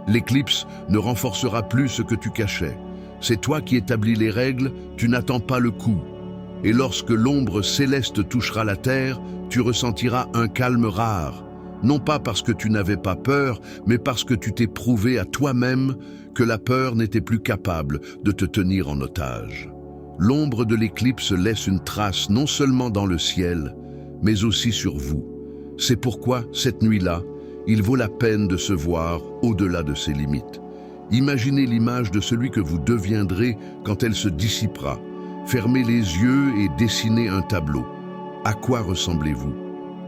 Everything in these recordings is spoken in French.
L'éclipse ne renforcera plus ce que tu cachais. C'est toi qui établis les règles, tu n'attends pas le coup. Et lorsque l'ombre céleste touchera la terre, tu ressentiras un calme rare. Non pas parce que tu n'avais pas peur, mais parce que tu t'es prouvé à toi-même que la peur n'était plus capable de te tenir en otage. L'ombre de l'éclipse laisse une trace non seulement dans le ciel, mais aussi sur vous. C'est pourquoi, cette nuit-là, il vaut la peine de se voir au-delà de ses limites. Imaginez l'image de celui que vous deviendrez quand elle se dissipera. Fermez les yeux et dessinez un tableau. À quoi ressemblez-vous?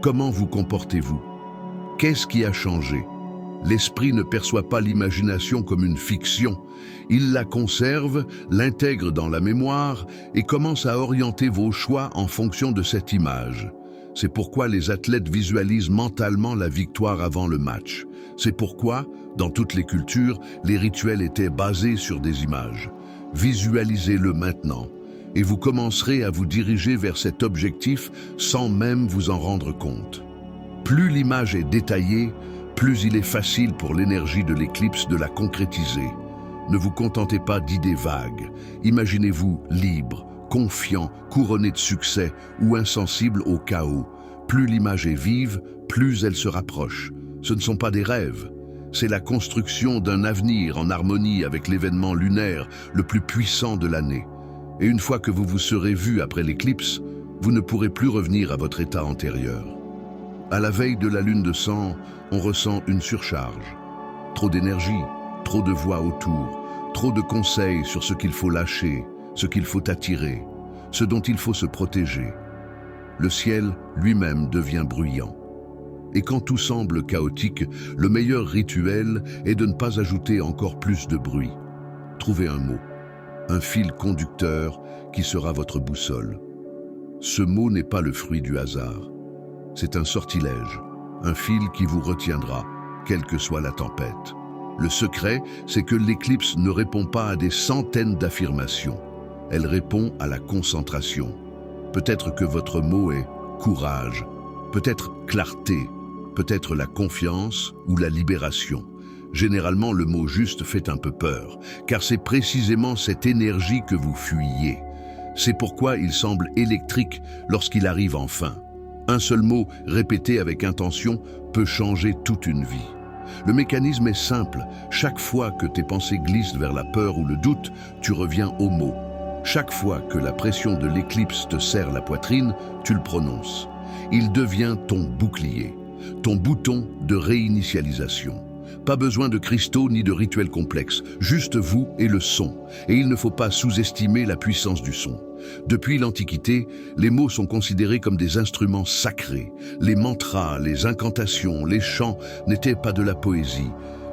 Comment vous comportez-vous? Qu'est-ce qui a changé? L'esprit ne perçoit pas l'imagination comme une fiction. Il la conserve, l'intègre dans la mémoire et commence à orienter vos choix en fonction de cette image. C'est pourquoi les athlètes visualisent mentalement la victoire avant le match. C'est pourquoi, dans toutes les cultures, les rituels étaient basés sur des images. Visualisez-le maintenant, et vous commencerez à vous diriger vers cet objectif sans même vous en rendre compte. Plus l'image est détaillée, plus il est facile pour l'énergie de l'éclipse de la concrétiser. Ne vous contentez pas d'idées vagues. Imaginez-vous libre, confiant, couronné de succès ou insensible au chaos. Plus l'image est vive, plus elle se rapproche. Ce ne sont pas des rêves. C'est la construction d'un avenir en harmonie avec l'événement lunaire le plus puissant de l'année. Et une fois que vous vous serez vu après l'éclipse, vous ne pourrez plus revenir à votre état antérieur. À la veille de la lune de sang, on ressent une surcharge. Trop d'énergie, trop de voix autour, trop de conseils sur ce qu'il faut lâcher, ce qu'il faut attirer, ce dont il faut se protéger. Le ciel lui-même devient bruyant. Et quand tout semble chaotique, le meilleur rituel est de ne pas ajouter encore plus de bruit. Trouvez un mot, un fil conducteur qui sera votre boussole. Ce mot n'est pas le fruit du hasard. C'est un sortilège, un fil qui vous retiendra, quelle que soit la tempête. Le secret, c'est que l'éclipse ne répond pas à des centaines d'affirmations. Elle répond à la concentration. Peut-être que votre mot est courage, peut-être clarté, peut-être la confiance ou la libération. Généralement, le mot juste fait un peu peur, car c'est précisément cette énergie que vous fuyez. C'est pourquoi il semble électrique lorsqu'il arrive enfin. Un seul mot, répété avec intention, peut changer toute une vie. Le mécanisme est simple. Chaque fois que tes pensées glissent vers la peur ou le doute, tu reviens au mot. Chaque fois que la pression de l'éclipse te serre la poitrine, tu le prononces. Il devient ton bouclier, ton bouton de réinitialisation. Pas besoin de cristaux ni de rituels complexes, juste vous et le son. Et il ne faut pas sous-estimer la puissance du son. Depuis l'Antiquité, les mots sont considérés comme des instruments sacrés. Les mantras, les incantations, les chants n'étaient pas de la poésie,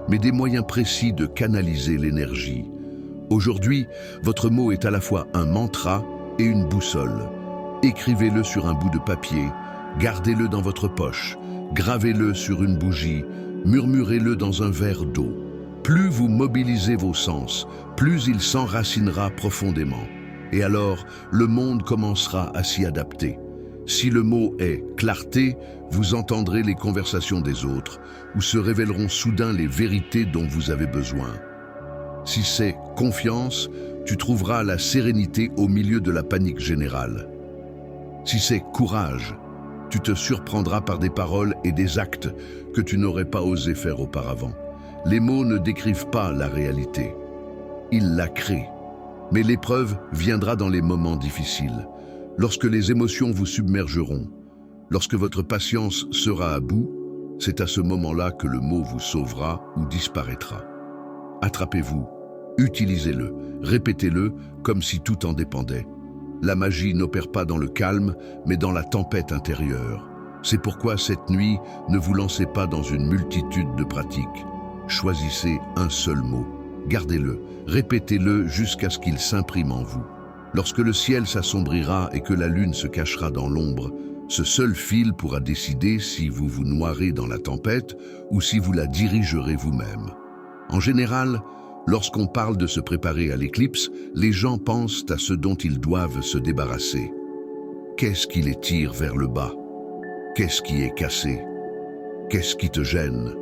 mais des moyens précis de canaliser l'énergie. Aujourd'hui, votre mot est à la fois un mantra et une boussole. Écrivez-le sur un bout de papier, gardez-le dans votre poche, gravez-le sur une bougie, murmurez-le dans un verre d'eau. Plus vous mobilisez vos sens, plus il s'enracinera profondément. Et alors, le monde commencera à s'y adapter. Si le mot est clarté, vous entendrez les conversations des autres, où se révéleront soudain les vérités dont vous avez besoin. Si c'est confiance, tu trouveras la sérénité au milieu de la panique générale. Si c'est courage, tu te surprendras par des paroles et des actes que tu n'aurais pas osé faire auparavant. Les mots ne décrivent pas la réalité, ils la créent. Mais l'épreuve viendra dans les moments difficiles, lorsque les émotions vous submergeront, lorsque votre patience sera à bout, c'est à ce moment-là que le mot vous sauvera ou disparaîtra. Attrapez-vous, utilisez-le, répétez-le comme si tout en dépendait. La magie n'opère pas dans le calme, mais dans la tempête intérieure. C'est pourquoi cette nuit, ne vous lancez pas dans une multitude de pratiques. Choisissez un seul mot, gardez-le, répétez-le jusqu'à ce qu'il s'imprime en vous. Lorsque le ciel s'assombrira et que la lune se cachera dans l'ombre, ce seul fil pourra décider si vous vous noierez dans la tempête ou si vous la dirigerez vous-même. En général, lorsqu'on parle de se préparer à l'éclipse, les gens pensent à ce dont ils doivent se débarrasser. Qu'est-ce qui les tire vers le bas? Qu'est-ce qui est cassé? Qu'est-ce qui te gêne?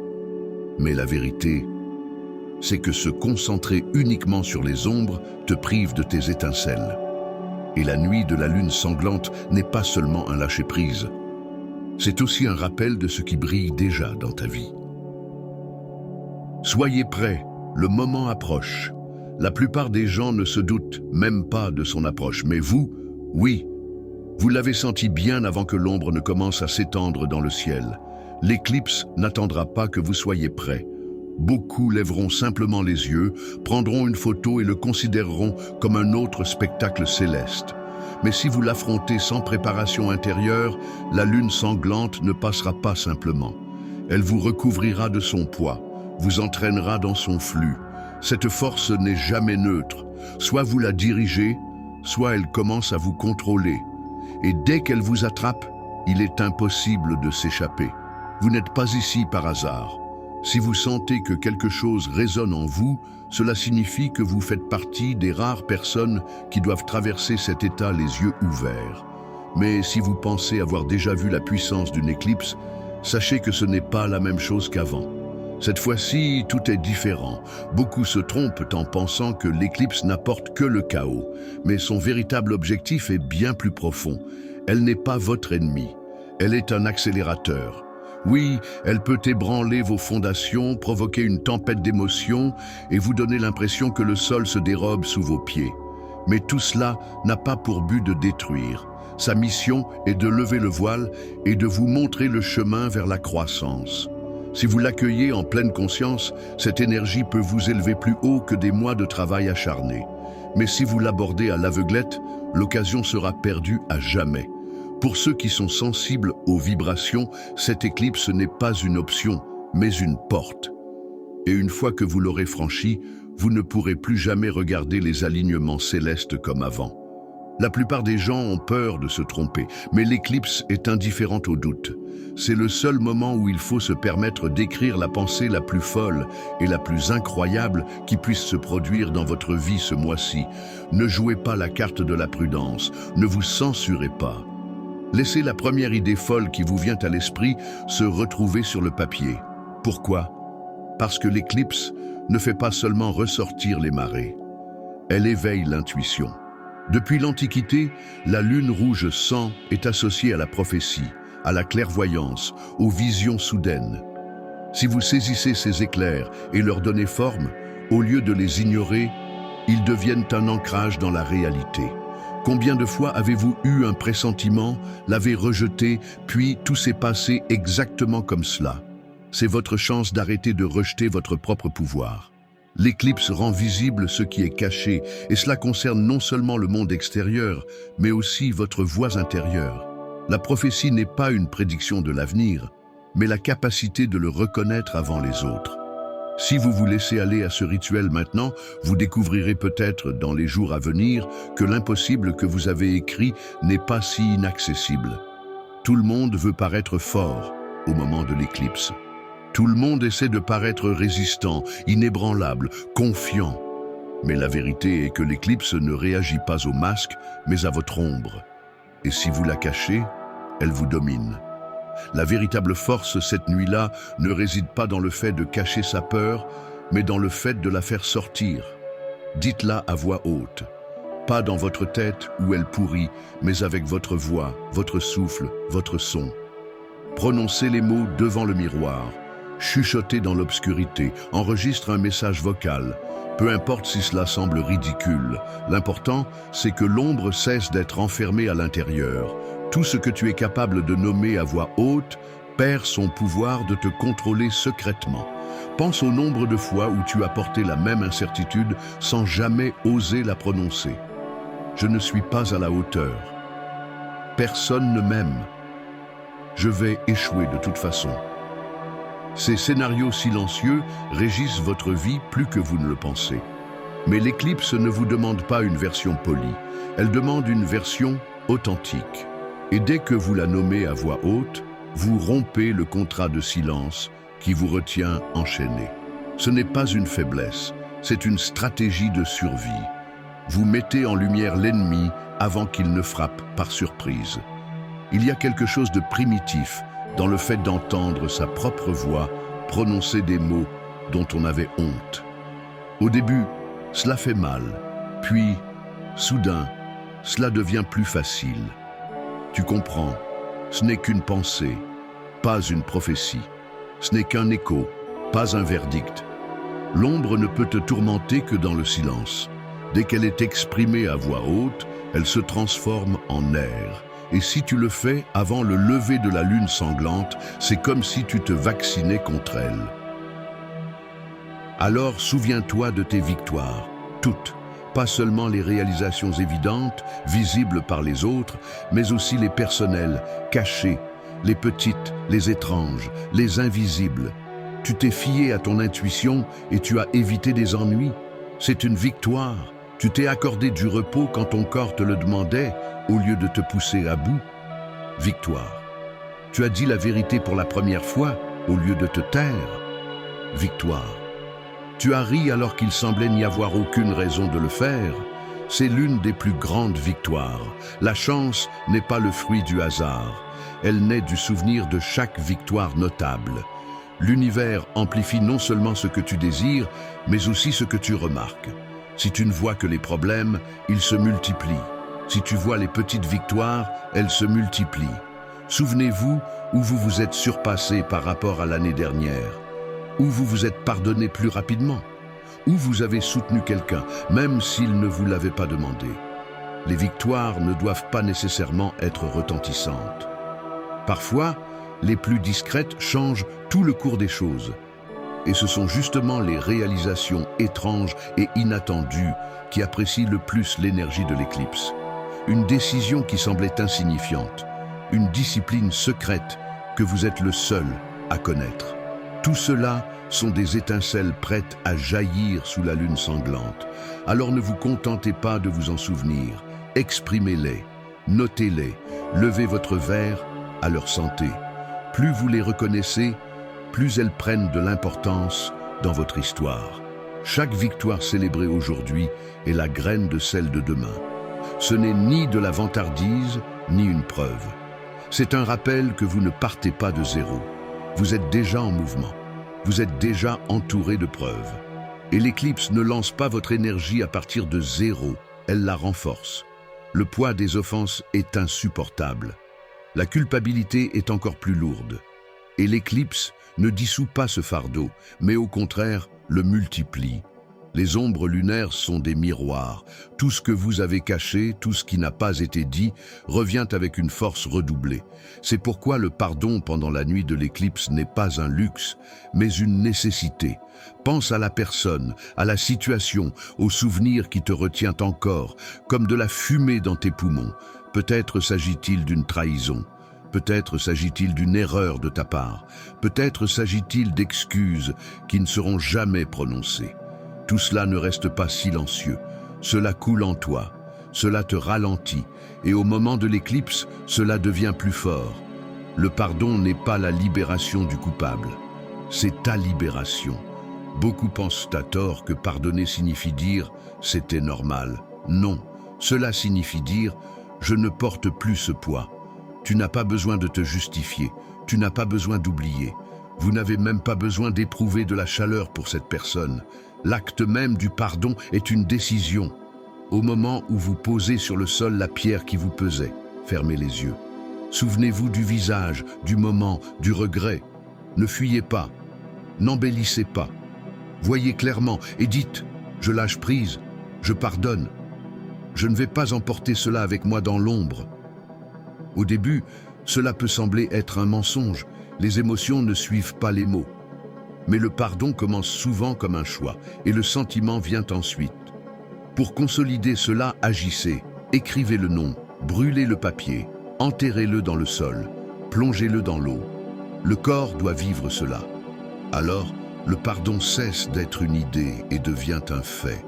Mais la vérité, c'est que se concentrer uniquement sur les ombres te prive de tes étincelles. Et la nuit de la lune sanglante n'est pas seulement un lâcher-prise. C'est aussi un rappel de ce qui brille déjà dans ta vie. Soyez prêts, le moment approche. La plupart des gens ne se doutent même pas de son approche, mais vous, oui, vous l'avez senti bien avant que l'ombre ne commence à s'étendre dans le ciel. L'éclipse n'attendra pas que vous soyez prêts. Beaucoup lèveront simplement les yeux, prendront une photo et le considéreront comme un autre spectacle céleste. Mais si vous l'affrontez sans préparation intérieure, la lune sanglante ne passera pas simplement. Elle vous recouvrira de son poids, vous entraînera dans son flux. Cette force n'est jamais neutre. Soit vous la dirigez, soit elle commence à vous contrôler. Et dès qu'elle vous attrape, il est impossible de s'échapper. Vous n'êtes pas ici par hasard. Si vous sentez que quelque chose résonne en vous, cela signifie que vous faites partie des rares personnes qui doivent traverser cet état les yeux ouverts. Mais si vous pensez avoir déjà vu la puissance d'une éclipse, sachez que ce n'est pas la même chose qu'avant. Cette fois-ci, tout est différent. Beaucoup se trompent en pensant que l'éclipse n'apporte que le chaos, mais son véritable objectif est bien plus profond. Elle n'est pas votre ennemi, elle est un accélérateur. Oui, elle peut ébranler vos fondations, provoquer une tempête d'émotions et vous donner l'impression que le sol se dérobe sous vos pieds. Mais tout cela n'a pas pour but de détruire. Sa mission est de lever le voile et de vous montrer le chemin vers la croissance. Si vous l'accueillez en pleine conscience, cette énergie peut vous élever plus haut que des mois de travail acharné. Mais si vous l'abordez à l'aveuglette, l'occasion sera perdue à jamais. Pour ceux qui sont sensibles aux vibrations, cette éclipse n'est pas une option, mais une porte. Et une fois que vous l'aurez franchie, vous ne pourrez plus jamais regarder les alignements célestes comme avant. La plupart des gens ont peur de se tromper, mais l'éclipse est indifférente au doute. C'est le seul moment où il faut se permettre d'écrire la pensée la plus folle et la plus incroyable qui puisse se produire dans votre vie ce mois-ci. Ne jouez pas la carte de la prudence, ne vous censurez pas. Laissez la première idée folle qui vous vient à l'esprit se retrouver sur le papier. Pourquoi? Parce que l'éclipse ne fait pas seulement ressortir les marées, elle éveille l'intuition. Depuis l'Antiquité, la lune rouge sang est associée à la prophétie, à la clairvoyance, aux visions soudaines. Si vous saisissez ces éclairs et leur donnez forme, au lieu de les ignorer, ils deviennent un ancrage dans la réalité. Combien de fois avez-vous eu un pressentiment, l'avez rejeté, puis tout s'est passé exactement comme cela? C'est votre chance d'arrêter de rejeter votre propre pouvoir. L'éclipse rend visible ce qui est caché, et cela concerne non seulement le monde extérieur, mais aussi votre voix intérieure. La prophétie n'est pas une prédiction de l'avenir, mais la capacité de le reconnaître avant les autres. Si vous vous laissez aller à ce rituel maintenant, vous découvrirez peut-être dans les jours à venir que l'impossible que vous avez écrit n'est pas si inaccessible. Tout le monde veut paraître fort au moment de l'éclipse. Tout le monde essaie de paraître résistant, inébranlable, confiant. Mais la vérité est que l'éclipse ne réagit pas au masque, mais à votre ombre. Et si vous la cachez, elle vous domine. La véritable force cette nuit-là ne réside pas dans le fait de cacher sa peur, mais dans le fait de la faire sortir. Dites-la à voix haute. Pas dans votre tête où elle pourrit, mais avec votre voix, votre souffle, votre son. Prononcez les mots devant le miroir. Chuchotez dans l'obscurité, enregistre un message vocal. Peu importe si cela semble ridicule, l'important, c'est que l'ombre cesse d'être enfermée à l'intérieur. Tout ce que tu es capable de nommer à voix haute perd son pouvoir de te contrôler secrètement. Pense au nombre de fois où tu as porté la même incertitude sans jamais oser la prononcer. Je ne suis pas à la hauteur. Personne ne m'aime. Je vais échouer de toute façon. Ces scénarios silencieux régissent votre vie plus que vous ne le pensez. Mais l'éclipse ne vous demande pas une version polie, elle demande une version authentique. Et dès que vous la nommez à voix haute, vous rompez le contrat de silence qui vous retient enchaîné. Ce n'est pas une faiblesse, c'est une stratégie de survie. Vous mettez en lumière l'ennemi avant qu'il ne frappe par surprise. Il y a quelque chose de primitif dans le fait d'entendre sa propre voix prononcer des mots dont on avait honte. Au début, cela fait mal, puis, soudain, cela devient plus facile. Tu comprends, ce n'est qu'une pensée, pas une prophétie. Ce n'est qu'un écho, pas un verdict. L'ombre ne peut te tourmenter que dans le silence. Dès qu'elle est exprimée à voix haute, elle se transforme en air. Et si tu le fais avant le lever de la lune sanglante, c'est comme si tu te vaccinais contre elle. Alors souviens-toi de tes victoires, toutes, pas seulement les réalisations évidentes, visibles par les autres, mais aussi les personnelles, cachées, les petites, les étranges, les invisibles. Tu t'es fié à ton intuition et tu as évité des ennuis. C'est une victoire. Tu t'es accordé du repos quand ton corps te le demandait, au lieu de te pousser à bout. Victoire. Tu as dit la vérité pour la première fois, au lieu de te taire. Victoire. Tu as ri alors qu'il semblait n'y avoir aucune raison de le faire. C'est l'une des plus grandes victoires. La chance n'est pas le fruit du hasard. Elle naît du souvenir de chaque victoire notable. L'univers amplifie non seulement ce que tu désires, mais aussi ce que tu remarques. Si tu ne vois que les problèmes, ils se multiplient. Si tu vois les petites victoires, elles se multiplient. Souvenez-vous où vous vous êtes surpassé par rapport à l'année dernière, où vous vous êtes pardonné plus rapidement, où vous avez soutenu quelqu'un, même s'il ne vous l'avait pas demandé. Les victoires ne doivent pas nécessairement être retentissantes. Parfois, les plus discrètes changent tout le cours des choses. Et ce sont justement les réalisations étranges et inattendues qui apprécient le plus l'énergie de l'éclipse. Une décision qui semblait insignifiante, une discipline secrète que vous êtes le seul à connaître. Tout cela sont des étincelles prêtes à jaillir sous la lune sanglante. Alors ne vous contentez pas de vous en souvenir, exprimez-les, notez-les, levez votre verre à leur santé. Plus vous les reconnaissez, plus elles prennent de l'importance dans votre histoire. Chaque victoire célébrée aujourd'hui est la graine de celle de demain. Ce n'est ni de la vantardise, ni une preuve. C'est un rappel que vous ne partez pas de zéro. Vous êtes déjà en mouvement. Vous êtes déjà entouré de preuves. Et l'éclipse ne lance pas votre énergie à partir de zéro, elle la renforce. Le poids des offenses est insupportable. La culpabilité est encore plus lourde. Et l'éclipse ne dissout pas ce fardeau, mais au contraire le multiplie. Les ombres lunaires sont des miroirs. Tout ce que vous avez caché, tout ce qui n'a pas été dit, revient avec une force redoublée. C'est pourquoi le pardon pendant la nuit de l'éclipse n'est pas un luxe, mais une nécessité. Pense à la personne, à la situation, au souvenir qui te retient encore, comme de la fumée dans tes poumons. Peut-être s'agit-il d'une trahison. Peut-être s'agit-il d'une erreur de ta part. Peut-être s'agit-il d'excuses qui ne seront jamais prononcées. Tout cela ne reste pas silencieux. Cela coule en toi. Cela te ralentit. Et au moment de l'éclipse, cela devient plus fort. Le pardon n'est pas la libération du coupable. C'est ta libération. Beaucoup pensent à tort que pardonner signifie dire « c'était normal ». Non, cela signifie dire « je ne porte plus ce poids ». Tu n'as pas besoin de te justifier, tu n'as pas besoin d'oublier. Vous n'avez même pas besoin d'éprouver de la chaleur pour cette personne. L'acte même du pardon est une décision. Au moment où vous posez sur le sol la pierre qui vous pesait, fermez les yeux. Souvenez-vous du visage, du moment, du regret. Ne fuyez pas, n'embellissez pas. Voyez clairement et dites « je lâche prise, je pardonne ». Je ne vais pas emporter cela avec moi dans l'ombre. Au début, cela peut sembler être un mensonge. Les émotions ne suivent pas les mots. Mais le pardon commence souvent comme un choix, et le sentiment vient ensuite. Pour consolider cela, agissez, écrivez le nom, brûlez le papier, enterrez-le dans le sol, plongez-le dans l'eau. Le corps doit vivre cela. Alors, le pardon cesse d'être une idée et devient un fait.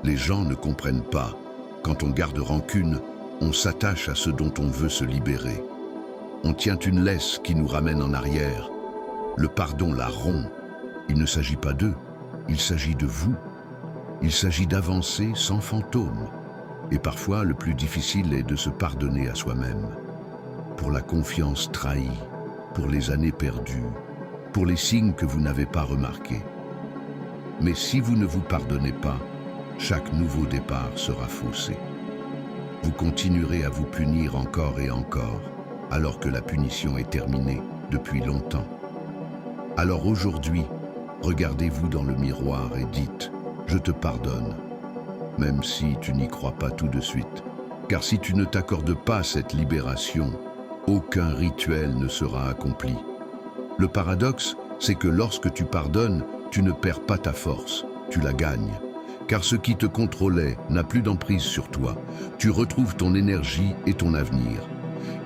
Les gens ne comprennent pas. Quand on garde rancune, on s'attache à ce dont on veut se libérer. On tient une laisse qui nous ramène en arrière. Le pardon la rompt. Il ne s'agit pas d'eux, il s'agit de vous. Il s'agit d'avancer sans fantôme. Et parfois, le plus difficile est de se pardonner à soi-même. Pour la confiance trahie, pour les années perdues, pour les signes que vous n'avez pas remarqués. Mais si vous ne vous pardonnez pas, chaque nouveau départ sera faussé. Vous continuerez à vous punir encore et encore, alors que la punition est terminée depuis longtemps. Alors aujourd'hui, regardez-vous dans le miroir et dites « Je te pardonne », même si tu n'y crois pas tout de suite. Car si tu ne t'accordes pas cette libération, aucun rituel ne sera accompli. Le paradoxe, c'est que lorsque tu pardonnes, tu ne perds pas ta force, tu la gagnes. Car ce qui te contrôlait n'a plus d'emprise sur toi. Tu retrouves ton énergie et ton avenir.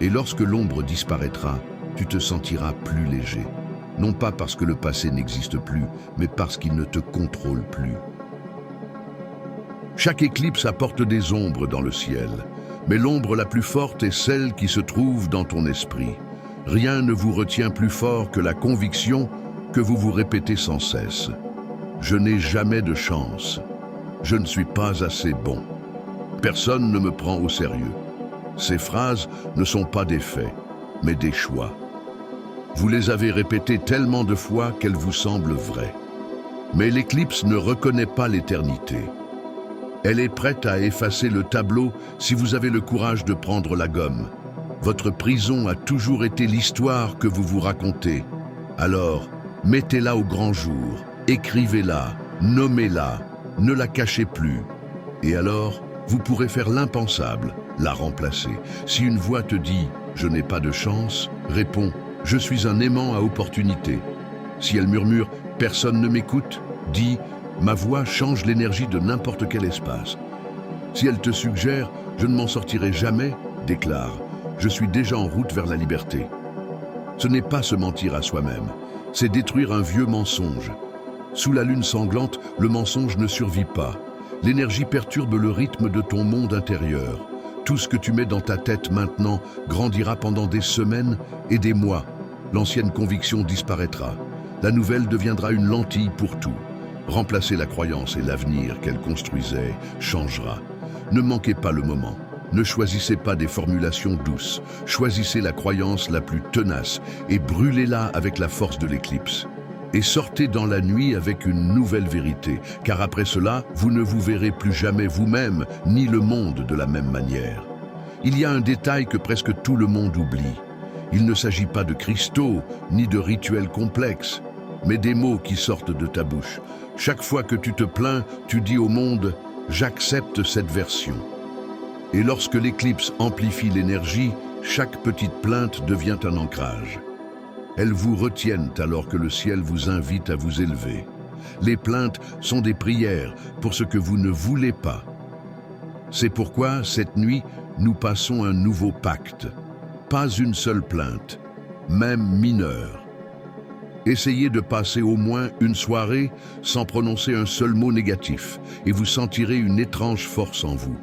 Et lorsque l'ombre disparaîtra, tu te sentiras plus léger. Non pas parce que le passé n'existe plus, mais parce qu'il ne te contrôle plus. Chaque éclipse apporte des ombres dans le ciel, mais l'ombre la plus forte est celle qui se trouve dans ton esprit. Rien ne vous retient plus fort que la conviction que vous vous répétez sans cesse. Je n'ai jamais de chance. Je ne suis pas assez bon. Personne ne me prend au sérieux. Ces phrases ne sont pas des faits, mais des choix. Vous les avez répétées tellement de fois qu'elles vous semblent vraies. Mais l'éclipse ne reconnaît pas l'éternité. Elle est prête à effacer le tableau si vous avez le courage de prendre la gomme. Votre prison a toujours été l'histoire que vous vous racontez. Alors, mettez-la au grand jour, écrivez-la, nommez-la, ne la cachez plus. Et alors, vous pourrez faire l'impensable, la remplacer. Si une voix te dit « Je n'ai pas de chance », réponds « Je suis un aimant à opportunité ». Si elle murmure « Personne ne m'écoute », dis « Ma voix change l'énergie de n'importe quel espace ». Si elle te suggère « Je ne m'en sortirai jamais », déclare « Je suis déjà en route vers la liberté ». Ce n'est pas se mentir à soi-même, c'est détruire un vieux mensonge. Sous la lune sanglante, le mensonge ne survit pas. L'énergie perturbe le rythme de ton monde intérieur. Tout ce que tu mets dans ta tête maintenant grandira pendant des semaines et des mois. L'ancienne conviction disparaîtra. La nouvelle deviendra une lentille pour tout. Remplacer la croyance et l'avenir qu'elle construisait changera. Ne manquez pas le moment. Ne choisissez pas des formulations douces. Choisissez la croyance la plus tenace et brûlez-la avec la force de l'éclipse. Et sortez dans la nuit avec une nouvelle vérité, car après cela, vous ne vous verrez plus jamais vous-même, ni le monde de la même manière. Il y a un détail que presque tout le monde oublie. Il ne s'agit pas de cristaux, ni de rituels complexes, mais des mots qui sortent de ta bouche. Chaque fois que tu te plains, tu dis au monde « J'accepte cette version ». Et lorsque l'éclipse amplifie l'énergie, chaque petite plainte devient un ancrage. Elles vous retiennent alors que le ciel vous invite à vous élever. Les plaintes sont des prières pour ce que vous ne voulez pas. C'est pourquoi, cette nuit, nous passons un nouveau pacte. Pas une seule plainte, même mineure. Essayez de passer au moins une soirée sans prononcer un seul mot négatif, et vous sentirez une étrange force en vous.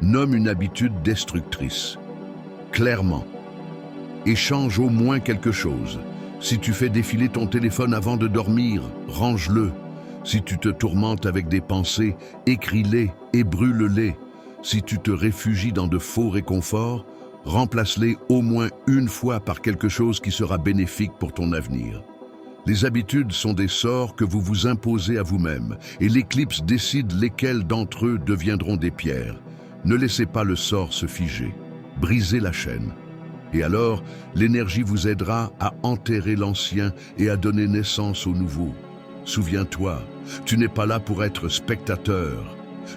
Nomme une habitude destructrice. Clairement. Échange au moins quelque chose. Si tu fais défiler ton téléphone avant de dormir, range-le. Si tu te tourmentes avec des pensées, écris-les et brûle-les. Si tu te réfugies dans de faux réconforts, remplace-les au moins une fois par quelque chose qui sera bénéfique pour ton avenir. Les habitudes sont des sorts que vous vous imposez à vous-même, et l'éclipse décide lesquels d'entre eux deviendront des pierres. Ne laissez pas le sort se figer. Brisez la chaîne. Et alors, l'énergie vous aidera à enterrer l'ancien et à donner naissance au nouveau. Souviens-toi, tu n'es pas là pour être spectateur.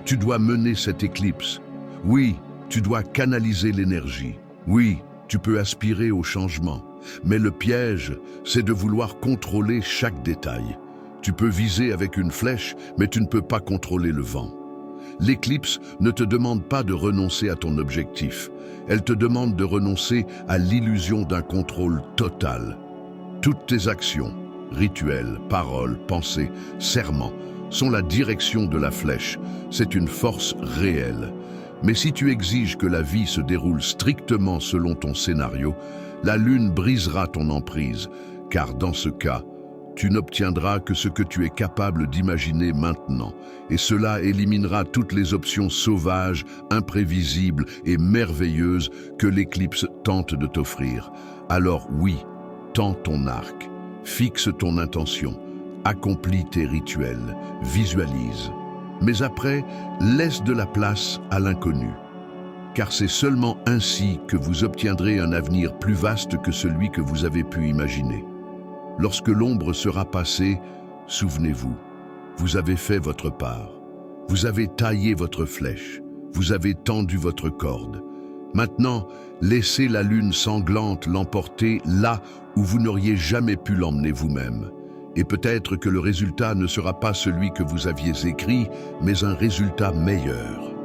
Tu dois mener cette éclipse. Oui, tu dois canaliser l'énergie. Oui, tu peux aspirer au changement. Mais le piège, c'est de vouloir contrôler chaque détail. Tu peux viser avec une flèche, mais tu ne peux pas contrôler le vent. L'éclipse ne te demande pas de renoncer à ton objectif. Elle te demande de renoncer à l'illusion d'un contrôle total. Toutes tes actions, rituels, paroles, pensées, serments, sont la direction de la flèche. C'est une force réelle. Mais si tu exiges que la vie se déroule strictement selon ton scénario, la lune brisera ton emprise, car dans ce cas, tu n'obtiendras que ce que tu es capable d'imaginer maintenant, et cela éliminera toutes les options sauvages, imprévisibles et merveilleuses que l'éclipse tente de t'offrir. Alors oui, tends ton arc, fixe ton intention, Accomplis tes rituels, visualise. Mais après, laisse de la place à l'inconnu. Car c'est seulement ainsi que vous obtiendrez un avenir plus vaste que celui que vous avez pu imaginer. Lorsque l'ombre sera passée, souvenez-vous, vous avez fait votre part. Vous avez taillé votre flèche. Vous avez tendu votre corde. Maintenant, laissez la lune sanglante l'emporter là où vous n'auriez jamais pu l'emmener vous-même. Et peut-être que le résultat ne sera pas celui que vous aviez écrit, mais un résultat meilleur.